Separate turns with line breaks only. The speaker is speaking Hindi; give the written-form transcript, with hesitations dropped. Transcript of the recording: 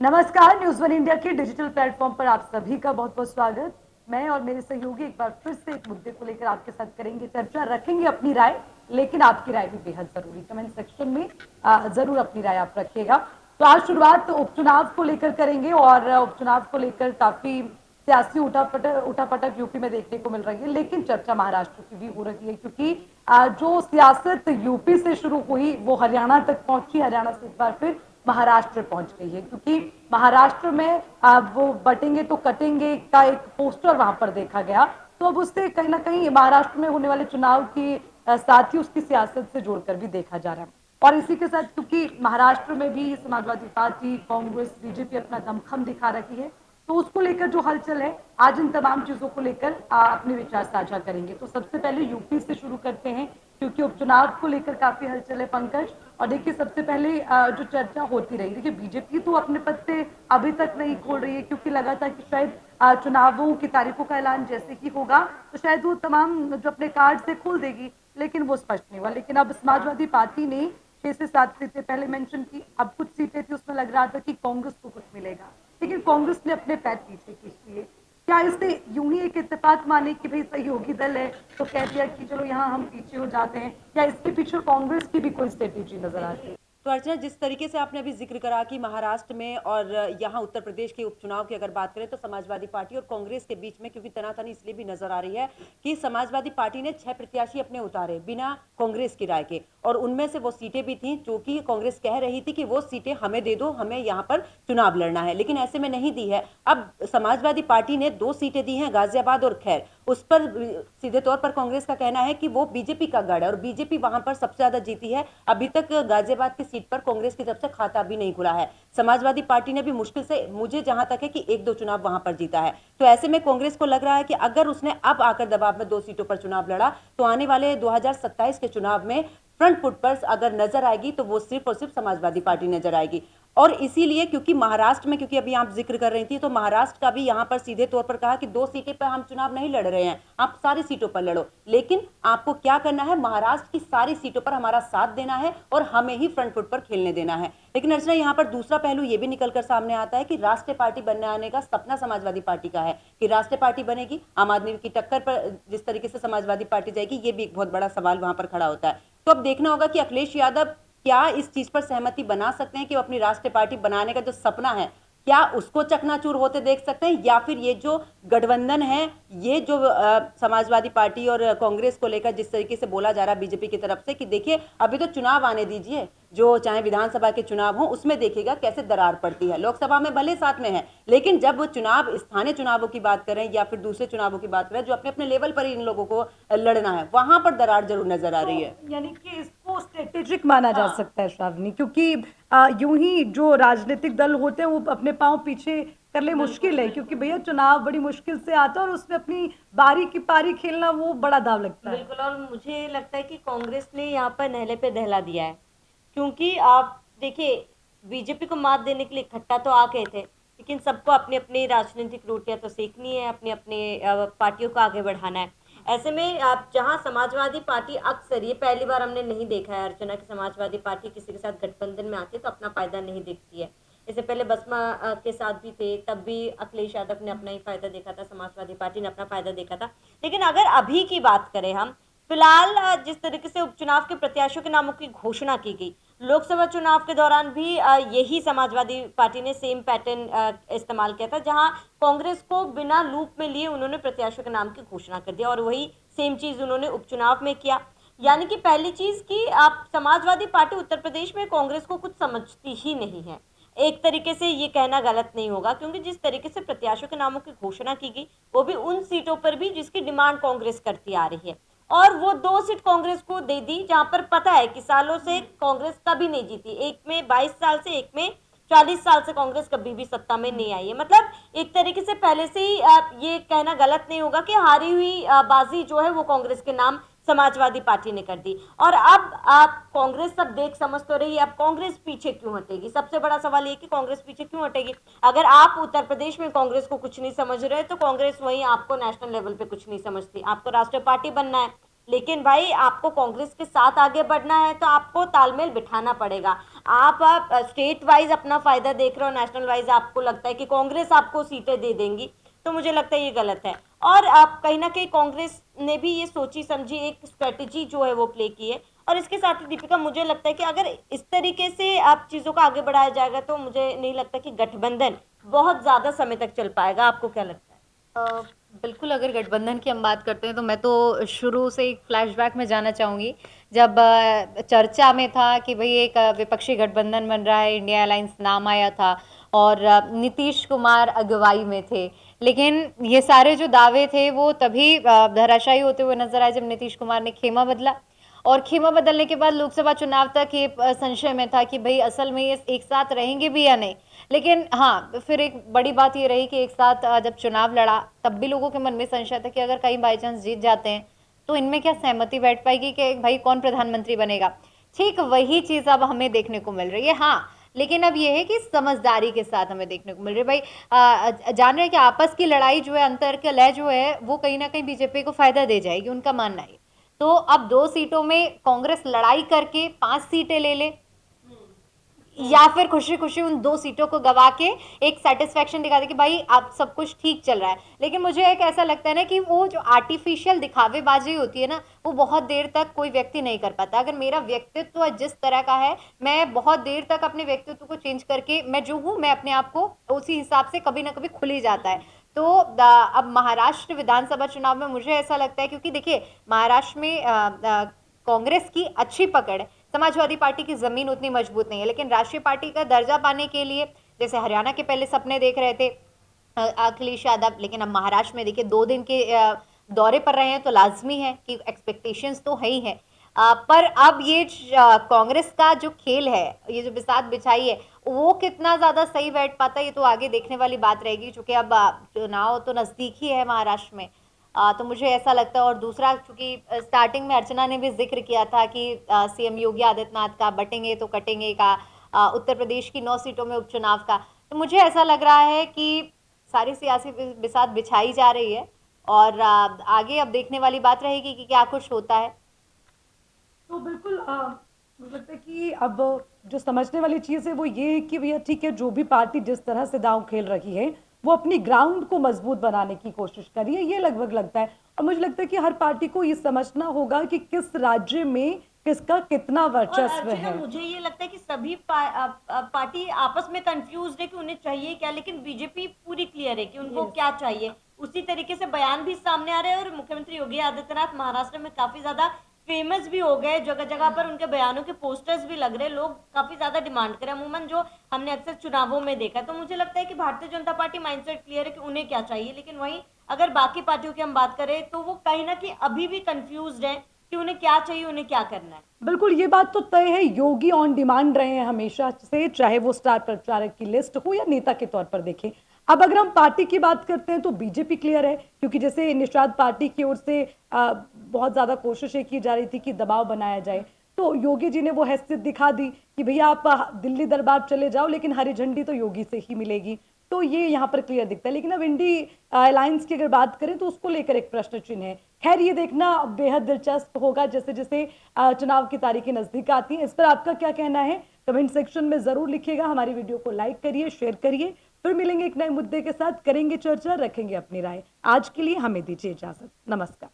नमस्कार। न्यूज वन इंडिया के डिजिटल प्लेटफॉर्म पर आप सभी का बहुत बहुत स्वागत। मैं और मेरे सहयोगी एक बार फिर से एक मुद्दे को लेकर आपके साथ करेंगे चर्चा, रखेंगे अपनी राय, लेकिन आपकी राय भी बेहद जरूरी। कमेंट सेक्शन में जरूर अपनी राय आप रखिएगा। तो आज शुरुआत उपचुनाव को लेकर करेंगे और उपचुनाव को लेकर काफी सियासी उठापटक यूपी में देखने को मिल रही है, लेकिन चर्चा महाराष्ट्र की भी हो रही है क्योंकि जो सियासत यूपी से शुरू हुई वो हरियाणा तक पहुंची, हरियाणा से एक बार फिर महाराष्ट्र पहुंच गई है क्योंकि महाराष्ट्र में वो बटेंगे तो कटेंगे का एक पोस्टर वहां पर देखा गया। तो अब उससे कहीं ना कहीं महाराष्ट्र में होने वाले चुनाव की साथ ही उसकी सियासत से जोड़कर भी देखा जा रहा है। और इसी के साथ क्योंकि महाराष्ट्र में भी समाजवादी पार्टी, कांग्रेस, बीजेपी अपना दमखम दिखा रही है, तो उसको लेकर जो हलचल है, आज इन तमाम चीजों को लेकर अपने विचार साझा करेंगे। तो सबसे पहले यूपी से शुरू करते हैं क्योंकि उपचुनाव को लेकर काफी हलचल है पंकज। और देखिए सबसे पहले जो चर्चा होती रही, देखिए बीजेपी तो अपने पत्ते अभी तक नहीं खोल रही है क्योंकि लगा था कि शायद चुनावों की तारीखों का ऐलान जैसे ही होगा तो शायद वो तमाम जो अपने कार्ड से खोल देगी, लेकिन वो स्पष्ट नहीं हुआ। लेकिन अब समाजवादी पार्टी ने 6 से 7 सीटें पहले मेंशन की, अब कुछ सीटें थी उसमें लग रहा था कि कांग्रेस को कुछ मिलेगा, लेकिन कांग्रेस ने अपने पैर पीछे खींच लिए। क्या इसे यूं ही एक इत्तेफाक माने कि भाई सहयोगी दल है तो कह दिया कि चलो यहाँ हम पीछे हो जाते हैं, या इसके पीछे कांग्रेस की भी कोई स्ट्रेटेजी नजर आती है?
तो अर्चना, जिस तरीके से आपने अभी जिक्र करा कि महाराष्ट्र में और यहाँ उत्तर प्रदेश के उपचुनाव की अगर बात करें तो समाजवादी पार्टी और कांग्रेस के बीच में क्योंकि तनातनी इसलिए भी नजर आ रही है कि समाजवादी पार्टी ने 6 प्रत्याशी अपने उतारे बिना कांग्रेस की राय के, और उनमें से वो सीटें भी थी जो कि कांग्रेस कह रही थी कि वो सीटें हमें दे दो, हमें यहाँ पर चुनाव लड़ना है, लेकिन ऐसे में नहीं दी है। अब समाजवादी पार्टी ने 2 सीटें दी हैं, गाजियाबाद और खैर। उस पर सीधे तौर पर कांग्रेस का कहना है कि वो बीजेपी का गढ़ है और बीजेपी वहां पर सबसे ज्यादा जीती है। अभी तक गाजियाबाद की सीट पर कांग्रेस की तरफ से खाता भी नहीं खुला है। समाजवादी पार्टी ने भी मुश्किल से, मुझे जहां तक है कि 1-2 चुनाव वहां पर जीता है। तो ऐसे में कांग्रेस को लग रहा है कि अगर उसने अब आकर दबाव में 2 सीटों पर चुनाव लड़ा तो आने वाले 2027 के चुनाव में फ्रंट फुट पर अगर नजर आएगी तो वो सिर्फ और सिर्फ समाजवादी पार्टी नजर आएगी। और इसीलिए क्योंकि महाराष्ट्र में, क्योंकि अभी आप जिक्र कर रही थी, तो महाराष्ट्र का भी यहां पर सीधे तौर पर कहा कि 2 सीटें पर हम चुनाव नहीं लड़ रहे हैं, आप सारी सीटों पर लड़ो, लेकिन आपको क्या करना है, महाराष्ट्र की सारी सीटों पर हमारा साथ देना है और हमें ही फ्रंट फुट पर खेलने देना है। लेकिन अर्चना, यहाँ पर दूसरा पहलू यह भी निकलकर सामने आता है कि राष्ट्रीय पार्टी बनने आने का सपना समाजवादी पार्टी का है कि राष्ट्रीय पार्टी बनेगी, आम आदमी की टक्कर पर जिस तरीके से समाजवादी पार्टी जाएगी, ये भी एक बहुत बड़ा सवाल वहां पर खड़ा होता है। तो अब देखना होगा कि अखिलेश यादव क्या इस चीज पर सहमति बना सकते हैं कि वो अपनी राष्ट्रीय पार्टी बनाने का जो सपना है, क्या उसको चकनाचूर होते देख सकते हैं, या फिर ये जो गठबंधन है, ये जो समाजवादी पार्टी और कांग्रेस को लेकर जिस तरीके से बोला जा रहा है बीजेपी की तरफ से कि देखिए अभी तो चुनाव आने दीजिए, जो चाहे विधानसभा के चुनाव हो उसमें देखिएगा कैसे दरार पड़ती है, लोकसभा में भले साथ में है, लेकिन जब वो चुनाव, स्थानीय चुनावों की बात करें या फिर दूसरे चुनावों की बात करें जो अपने अपने लेवल पर इन लोगों को लड़ना है, वहां पर दरार जरूर नजर आ रही है।
तो यानी कि इसको स्ट्रेटेजिक माना जा सकता है श्रावणी, क्योंकि यूं ही जो राजनीतिक दल होते हैं वो अपने पांव पीछे कर ले मुश्किल है, क्योंकि भैया चुनाव बड़ी मुश्किल से आता है और उसमें अपनी बारी की पारी खेलना वो बड़ा दाव लगता है।
बिल्कुल। और मुझे लगता है कि कांग्रेस ने यहाँ पर नहले पे दहला दिया है, क्योंकि आप देखिए बीजेपी को मात देने के लिए इकट्ठा तो आ गए थे, लेकिन सबको अपनी अपनी राजनीतिक रोटियां तो सेकनी है, अपनी अपनी पार्टियों को आगे बढ़ाना है। ऐसे में आप जहां समाजवादी पार्टी अक्सर, ये पहली बार हमने नहीं देखा है अर्चना की समाजवादी पार्टी किसी के साथ गठबंधन में आती है तो अपना फायदा नहीं देखती है। इससे पहले बसपा के साथ भी थे, तब भी अखिलेश यादव ने अपना ही फायदा देखा था, समाजवादी पार्टी ने अपना फायदा देखा था। लेकिन अगर अभी की बात करें हम, फिलहाल जिस तरीके से उपचुनाव के प्रत्याशियों के नामों की घोषणा की गई, लोकसभा चुनाव के दौरान भी यही समाजवादी पार्टी ने सेम पैटर्न इस्तेमाल किया था, जहां कांग्रेस को बिना लूप में लिए उन्होंने प्रत्याशियों के नाम की घोषणा कर दिया और वही सेम चीज उन्होंने उपचुनाव में किया। यानी कि पहली चीज कि आप समाजवादी पार्टी उत्तर प्रदेश में कांग्रेस को कुछ समझती ही नहीं है। एक तरीके से ये कहना गलत नहीं होगा, क्योंकि जिस तरीके से प्रत्याशियों के नामों की घोषणा की गई वो भी उन सीटों पर भी जिसकी डिमांड कांग्रेस करती आ रही है, और वो 2 सीट कांग्रेस को दे दी, जहां पर पता है कि सालों से कांग्रेस कभी नहीं जीती, एक में 22 साल से, एक में 40 साल से कांग्रेस कभी भी सत्ता में नहीं आई है। मतलब एक तरीके से पहले से ही ये कहना गलत नहीं होगा कि हारी हुई बाजी जो है वो कांग्रेस के नाम समाजवादी पार्टी ने कर दी। और अब आप कांग्रेस सब देख समझ तो रही है, अब कांग्रेस पीछे क्यों हटेगी? सबसे बड़ा सवाल ये कि कांग्रेस पीछे क्यों हटेगी? अगर आप उत्तर प्रदेश में कांग्रेस को कुछ नहीं समझ रहे तो कांग्रेस वहीं आपको नेशनल लेवल पे कुछ नहीं समझती। आपको राष्ट्रीय पार्टी बनना है लेकिन भाई आपको कांग्रेस के साथ आगे बढ़ना है तो आपको तालमेल बिठाना पड़ेगा। आप स्टेट वाइज अपना फायदा देख रहे हो, नेशनल वाइज आपको लगता है कि कांग्रेस आपको सीटें दे देंगी, तो मुझे लगता है ये गलत है। और आप कहीं ना कहीं कांग्रेस ने भी ये सोची समझी एक स्ट्रेटेजी जो है वो प्ले की है। और इसके साथ ही दीपिका, मुझे लगता है कि अगर इस तरीके से आप चीज़ों को आगे बढ़ाया जाएगा तो मुझे नहीं लगता कि गठबंधन बहुत ज़्यादा समय तक चल पाएगा। आपको क्या लगता है?
अ, बिल्कुल, अगर गठबंधन की हम बात करते हैं तो मैं तो शुरू से एक फ्लैशबैक में जाना चाहूँगी, जब चर्चा में था कि भई एक विपक्षी गठबंधन बन रहा है, इंडिया अलायंस नाम आया था और नीतीश कुमार अगुवाई में थे। लेकिन ये सारे जो दावे थे वो तभी धराशायी होते हुए नज़र आए जब नीतीश कुमार ने खेमा बदला, और खेमा बदलने के बाद लोकसभा चुनाव तक ये संशय में था कि भई असल में ये एक साथ रहेंगे भी या नहीं। लेकिन हाँ, फिर एक बड़ी बात ये रही कि एक साथ जब चुनाव लड़ा तब भी लोगों के मन में संशय था कि अगर कहीं बाई चांस जीत जाते हैं तो इनमें क्या सहमति बैठ पाएगी कि भाई कौन प्रधानमंत्री बनेगा। ठीक वही चीज़ अब हमें देखने को मिल रही है। हाँ, लेकिन अब ये है कि समझदारी के साथ हमें देखने को मिल रही है। भाई जान रहे हैं कि आपस की लड़ाई जो है, अंतर के लय जो है, वो कहीं ना कहीं बीजेपी को फायदा दे जाएगी, उनका मानना है। तो अब 2 सीटों में कांग्रेस लड़ाई करके 5 सीटें ले ले, या फिर खुशी खुशी उन 2 सीटों को गवा के एक सेटिस्फेक्शन दिखा दे कि भाई अब सब कुछ ठीक चल रहा है। लेकिन मुझे एक ऐसा लगता है ना कि वो जो आर्टिफिशियल दिखावेबाजी होती है ना, वो बहुत देर तक कोई व्यक्ति नहीं कर पाता। अगर मेरा व्यक्तित्व जिस तरह का है, मैं बहुत देर तक अपने व्यक्तित्व को चेंज करके मैं जो हूँ मैं अपने आप को उसी हिसाब से कभी ना कभी खुल ही जाता है। तो अब महाराष्ट्र विधानसभा चुनाव में मुझे ऐसा लगता है, क्योंकि देखिए महाराष्ट्र में कांग्रेस की अच्छी पकड़ है, समाजवादी पार्टी की जमीन उतनी मजबूत नहीं है, लेकिन राष्ट्रीय पार्टी का दर्जा पाने के लिए जैसे हरियाणा के पहले सपने देख रहे थे अखिलेश यादव, लेकिन अब महाराष्ट्र में देखिए 2 दिन के दौरे पर रहे हैं, तो लाजमी है कि एक्सपेक्टेशंस तो है ही है। पर अब ये कांग्रेस का जो खेल है, ये जो बिसात बिछाई है, वो कितना ज़्यादा सही बैठ पाता है ये तो आगे देखने वाली बात रहेगी, क्योंकि अब चुनाव तो नज़दीक ही है महाराष्ट्र में। तो मुझे ऐसा लगता है। और दूसरा, चूंकि स्टार्टिंग में अर्चना ने भी जिक्र किया था कि सीएम योगी आदित्यनाथ का बटेंगे तो कटेंगे का, उत्तर प्रदेश की 9 सीटों में उपचुनाव का, तो मुझे ऐसा लग रहा है कि सारी सियासी बिसात बिछाई जा रही है और आगे अब देखने वाली बात रहेगी कि क्या कुछ होता है।
तो बिल्कुल मुझे लगता है कि अब जो समझने वाली चीज़ है वो ये है कि भैया ठीक है, जो भी पार्टी जिस तरह से दांव खेल रही है वो अपनी ग्राउंड को मजबूत बनाने की कोशिश कर रही है, ये लगभग लगता है। और मुझे लगता है कि हर पार्टी को ये समझना होगा कि किस राज्य में किसका कितना
और
वर्चस्व
अर्चना,
है।
मुझे ये लगता है कि सभी पार्टी आपस में कंफ्यूज है कि उन्हें चाहिए क्या, लेकिन बीजेपी पूरी क्लियर है कि उनको क्या चाहिए। उसी तरीके से बयान भी सामने आ रहे हैं और मुख्यमंत्री योगी आदित्यनाथ महाराष्ट्र में काफी ज्यादा फेमस भी हो गए, जगह जगह पर उनके बयानों के पोस्टर्स भी लग रहे हैं, लोग काफी ज्यादा डिमांड कर रहे हैं, अमूमन जो हमने अक्सर चुनावों में देखा। तो मुझे लगता है कि Bharatiya Janata party mindset clear है कि उन्हें क्या चाहिए, लेकिन वहीं अगर बाकी पार्टियों की हम बात करें तो वो कहीं ना कहीं अभी भी कंफ्यूज है कि उन्हें क्या चाहिए, उन्हें क्या करना है।
बिल्कुल, ये बात तो तय है, योगी ऑन डिमांड रहे हैं हमेशा से, चाहे वो स्टार प्रचारक की लिस्ट हो या नेता के तौर पर देखें। अब अगर हम पार्टी की बात करते हैं तो बीजेपी क्लियर है, क्योंकि जैसे निषाद पार्टी की ओर से बहुत ज्यादा कोशिशें की जा रही थी कि दबाव बनाया जाए, तो योगी जी ने वो हैसियत दिखा दी कि भैया आप दिल्ली दरबार चले जाओ, लेकिन हरी झंडी तो योगी से ही मिलेगी। तो ये यहाँ पर क्लियर दिखता है। लेकिन अब इंडी अलायंस की अगर बात करें तो उसको लेकर एक प्रश्न चिन्ह है। खैर, ये देखना बेहद दिलचस्प होगा जैसे जैसे चुनाव की तारीखें नजदीक आती हैं। इस पर आपका क्या कहना है कमेंट सेक्शन में जरूर लिखिएगा। हमारी वीडियो को लाइक करिए, शेयर करिए। फिर मिलेंगे एक नए मुद्दे के साथ, करेंगे चर्चा, रखेंगे अपनी राय। आज के लिए हमें दीजिए इजाजत। नमस्कार।